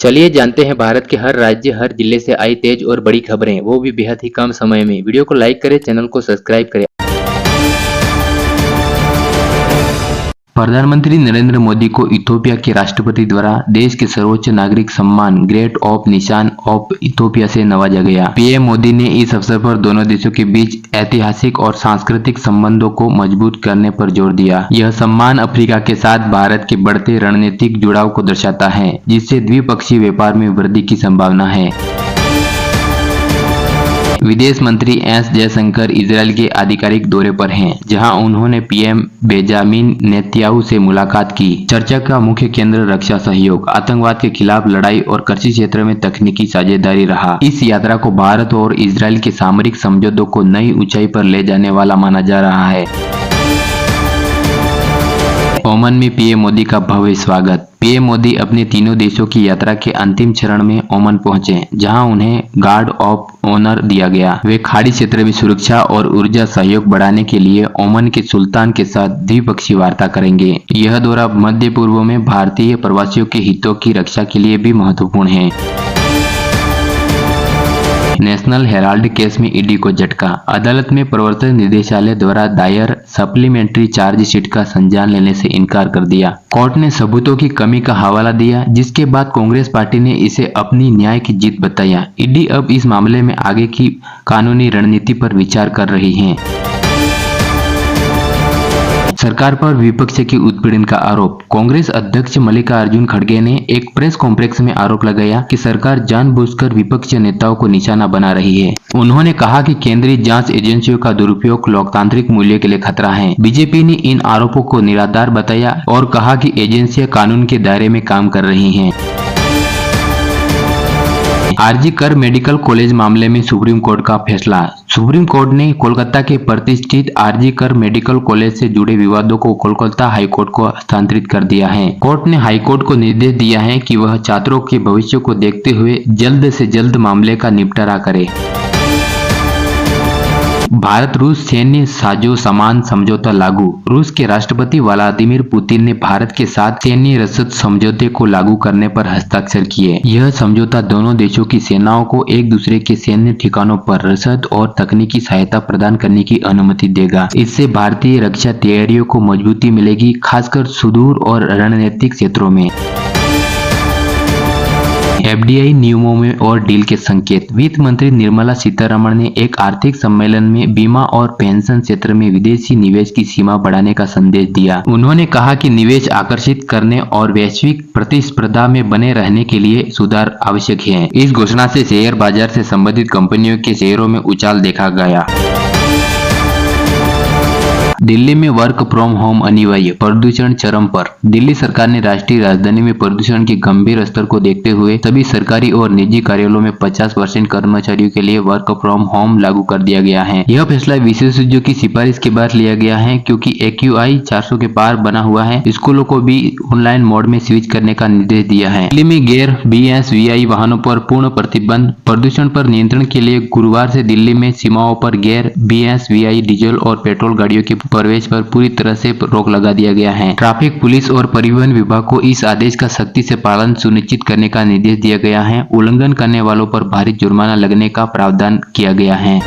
चलिए जानते हैं भारत के हर राज्य हर जिले से आई तेज और बड़ी खबरें, वो भी बेहद ही कम समय में। वीडियो को लाइक करें, चैनल को सब्सक्राइब करें। प्रधानमंत्री नरेंद्र मोदी को इथियोपिया के राष्ट्रपति द्वारा देश के सर्वोच्च नागरिक सम्मान ग्रेट ऑफ निशान ऑफ इथियोपिया से नवाजा गया। पीएम मोदी ने इस अवसर पर दोनों देशों के बीच ऐतिहासिक और सांस्कृतिक संबंधों को मजबूत करने पर जोर दिया। यह सम्मान अफ्रीका के साथ भारत के बढ़ते रणनीतिक जुड़ाव को दर्शाता है, जिससे द्विपक्षीय व्यापार में वृद्धि की संभावना है। विदेश मंत्री एस जयशंकर इजरायल के आधिकारिक दौरे पर हैं, जहां उन्होंने पीएम बेंजामिन नेतन्याहू से मुलाकात की। चर्चा का मुख्य केंद्र रक्षा सहयोग, आतंकवाद के खिलाफ लड़ाई और कृषि क्षेत्र में तकनीकी साझेदारी रहा। इस यात्रा को भारत और इजरायल के सामरिक समझौतों को नई ऊंचाई पर ले जाने वाला माना जा रहा है। ओमान में पीएम मोदी का भव्य स्वागत। पीएम मोदी अपने तीनों देशों की यात्रा के अंतिम चरण में ओमान पहुंचे, जहां उन्हें गार्ड ऑफ ऑनर दिया गया। वे खाड़ी क्षेत्र में सुरक्षा और ऊर्जा सहयोग बढ़ाने के लिए ओमान के सुल्तान के साथ द्विपक्षीय वार्ता करेंगे। यह दौरा मध्य पूर्व में भारतीय प्रवासियों के हितों की रक्षा के लिए भी महत्वपूर्ण है। नेशनल हेराल्ड केस में ईडी को झटका। अदालत में प्रवर्तन निदेशालय द्वारा दायर सप्लीमेंट्री चार्जशीट का संज्ञान लेने से इनकार कर दिया। कोर्ट ने सबूतों की कमी का हवाला दिया, जिसके बाद कांग्रेस पार्टी ने इसे अपनी न्याय की जीत बताया। ईडी अब इस मामले में आगे की कानूनी रणनीति पर विचार कर रही है। सरकार पर विपक्ष के उत्पीड़न का आरोप। कांग्रेस अध्यक्ष मल्लिकार्जुन खड़गे ने एक प्रेस कॉन्फ्रेंस में आरोप लगाया कि सरकार जानबूझकर विपक्ष नेताओं को निशाना बना रही है। उन्होंने कहा कि केंद्रीय जांच एजेंसियों का दुरुपयोग लोकतांत्रिक मूल्य के लिए खतरा है। बीजेपी ने इन आरोपों को निराधार बताया और कहा कि एजेंसियां कानून के दायरे में काम कर रही हैं। आरजी कर मेडिकल कॉलेज मामले में सुप्रीम कोर्ट का फैसला। सुप्रीम कोर्ट ने कोलकाता के प्रतिष्ठित आरजी कर मेडिकल कॉलेज से जुड़े विवादों को कोलकाता हाईकोर्ट को हस्तांतरित कर दिया है। कोर्ट ने हाईकोर्ट को निर्देश दिया है कि वह छात्रों के भविष्य को देखते हुए जल्द से जल्द मामले का निपटारा करे। भारत रूस सैन्य साजो सामान समझौता लागू। रूस के राष्ट्रपति व्लादिमीर पुतिन ने भारत के साथ सैन्य रसद समझौते को लागू करने पर हस्ताक्षर किए। यह समझौता दोनों देशों की सेनाओं को एक दूसरे के सैन्य ठिकानों पर रसद और तकनीकी सहायता प्रदान करने की अनुमति देगा। इससे भारतीय रक्षा तैयारियों को मजबूती मिलेगी, खासकर सुदूर और रणनीतिक क्षेत्रों में। एफडीआई नियमों में और डील के संकेत। वित्त मंत्री निर्मला सीतारमण ने एक आर्थिक सम्मेलन में बीमा और पेंशन क्षेत्र में विदेशी निवेश की सीमा बढ़ाने का संदेश दिया। उन्होंने कहा कि निवेश आकर्षित करने और वैश्विक प्रतिस्पर्धा में बने रहने के लिए सुधार आवश्यक है। इस घोषणा से शेयर बाजार से संबंधित कंपनियों के शेयरों में उछाल देखा गया। दिल्ली में वर्क फ्रॉम होम अनिवार्य, प्रदूषण चरम पर। दिल्ली सरकार ने राष्ट्रीय राजधानी में प्रदूषण के गंभीर स्तर को देखते हुए सभी सरकारी और निजी कार्यालयों में 50% कर्मचारियों के लिए वर्क फ्रॉम होम लागू कर दिया गया है। यह फैसला विशेषज्ञों की सिफारिश के बाद लिया गया है, क्योंकि AQI 400 के पार बना हुआ है। स्कूलों को भी ऑनलाइन मोड में स्विच करने का निर्देश दिया है। दिल्ली में गैर BSVI वाहनों पर पूर्ण प्रतिबंध। प्रदूषण पर नियंत्रण के लिए गुरुवार से दिल्ली में सीमाओं पर गैर BSVI डीजल और पेट्रोल गाड़ियों के प्रवेश पर पूरी तरह से रोक लगा दिया गया है। ट्रैफिक पुलिस और परिवहन विभाग को इस आदेश का सख्ती से पालन सुनिश्चित करने का निर्देश दिया गया है। उल्लंघन करने वालों पर भारी जुर्माना लगने का प्रावधान किया गया है।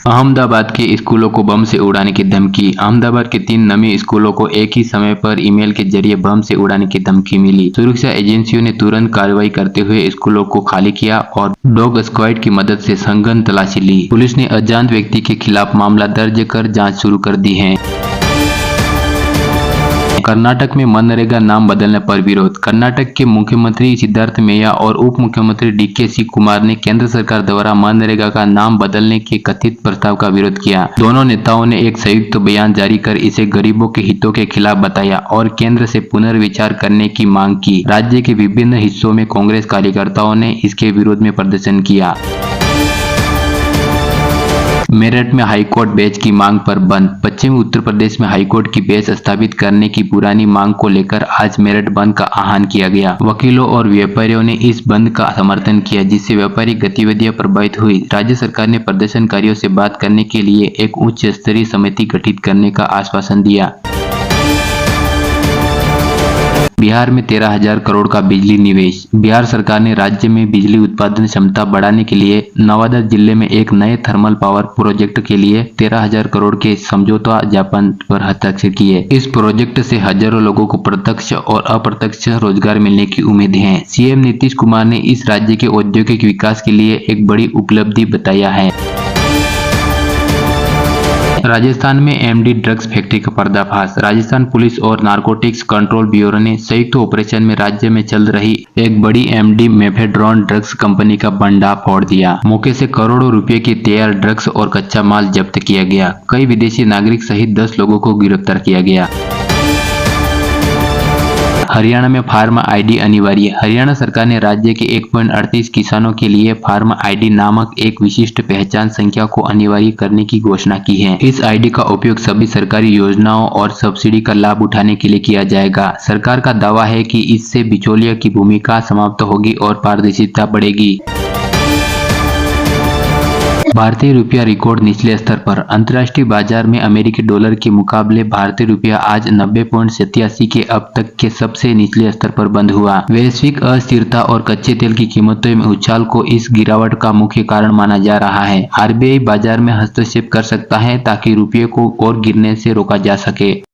अहमदाबाद के स्कूलों को बम से उड़ाने की धमकी। अहमदाबाद के 3 नामी स्कूलों को एक ही समय पर ईमेल के जरिए बम से उड़ाने की धमकी मिली। सुरक्षा एजेंसियों ने तुरंत कार्रवाई करते हुए स्कूलों को खाली किया और डॉग स्क्वाड की मदद से सघन तलाशी ली। पुलिस ने अज्ञात व्यक्ति के खिलाफ मामला दर्ज कर जांच शुरू कर दी है। कर्नाटक में मनरेगा नाम बदलने पर विरोध। कर्नाटक के मुख्यमंत्री सिद्धारमैया और उप मुख्यमंत्री DK शिवकुमार ने केंद्र सरकार द्वारा मनरेगा का नाम बदलने के कथित प्रस्ताव का विरोध किया। दोनों नेताओं ने एक संयुक्त बयान जारी कर इसे गरीबों के हितों के खिलाफ बताया और केंद्र से पुनर्विचार करने की मांग की। राज्य के विभिन्न हिस्सों में कांग्रेस कार्यकर्ताओं ने इसके विरोध में प्रदर्शन किया। मेरठ में हाईकोर्ट बेंच की मांग पर बंद। पश्चिमी उत्तर प्रदेश में हाईकोर्ट की बेंच स्थापित करने की पुरानी मांग को लेकर आज मेरठ बंद का आह्वान किया गया। वकीलों और व्यापारियों ने इस बंद का समर्थन किया, जिससे व्यापारिक गतिविधियां प्रभावित हुई। राज्य सरकार ने प्रदर्शनकारियों से बात करने के लिए एक उच्च स्तरीय समिति गठित करने का आश्वासन दिया। बिहार में 13,000 करोड़ का बिजली निवेश। बिहार सरकार ने राज्य में बिजली उत्पादन क्षमता बढ़ाने के लिए नवादा जिले में एक नए थर्मल पावर प्रोजेक्ट के लिए 13,000 करोड़ के समझौता ज्ञापन पर हस्ताक्षर किए। इस प्रोजेक्ट से हजारों लोगों को प्रत्यक्ष और अप्रत्यक्ष रोजगार मिलने की उम्मीद है। सीएम नीतीश कुमार ने इस राज्य के औद्योगिक विकास के लिए एक बड़ी उपलब्धि बताया है। राजस्थान में एमडी ड्रग्स फैक्ट्री का पर्दाफाश। राजस्थान पुलिस और नारकोटिक्स कंट्रोल ब्यूरो ने संयुक्त ऑपरेशन में राज्य में चल रही एक बड़ी एमडी मेफेड्रोन ड्रग्स कंपनी का भंडार फोड़ दिया। मौके से करोड़ों रुपए की तैयार ड्रग्स और कच्चा माल जब्त किया गया। कई विदेशी नागरिक सहित 10 लोगों को गिरफ्तार किया गया। हरियाणा में फार्म आईडी अनिवार्य। हरियाणा सरकार ने राज्य के 1.38 किसानों के लिए फार्म आईडी नामक एक विशिष्ट पहचान संख्या को अनिवार्य करने की घोषणा की है। इस आईडी का उपयोग सभी सरकारी योजनाओं और सब्सिडी का लाभ उठाने के लिए किया जाएगा। सरकार का दावा है कि इससे बिचौलिया की भूमिका समाप्त होगी और पारदर्शिता बढ़ेगी। भारतीय रुपया रिकॉर्ड निचले स्तर पर। अंतर्राष्ट्रीय बाजार में अमेरिकी डॉलर के मुकाबले भारतीय रुपया आज 90.87 के अब तक के सबसे निचले स्तर पर बंद हुआ। वैश्विक अस्थिरता और कच्चे तेल की कीमतों में उछाल को इस गिरावट का मुख्य कारण माना जा रहा है। आरबीआई बाजार में हस्तक्षेप कर सकता है ताकि रुपये को और गिरने से रोका जा सके।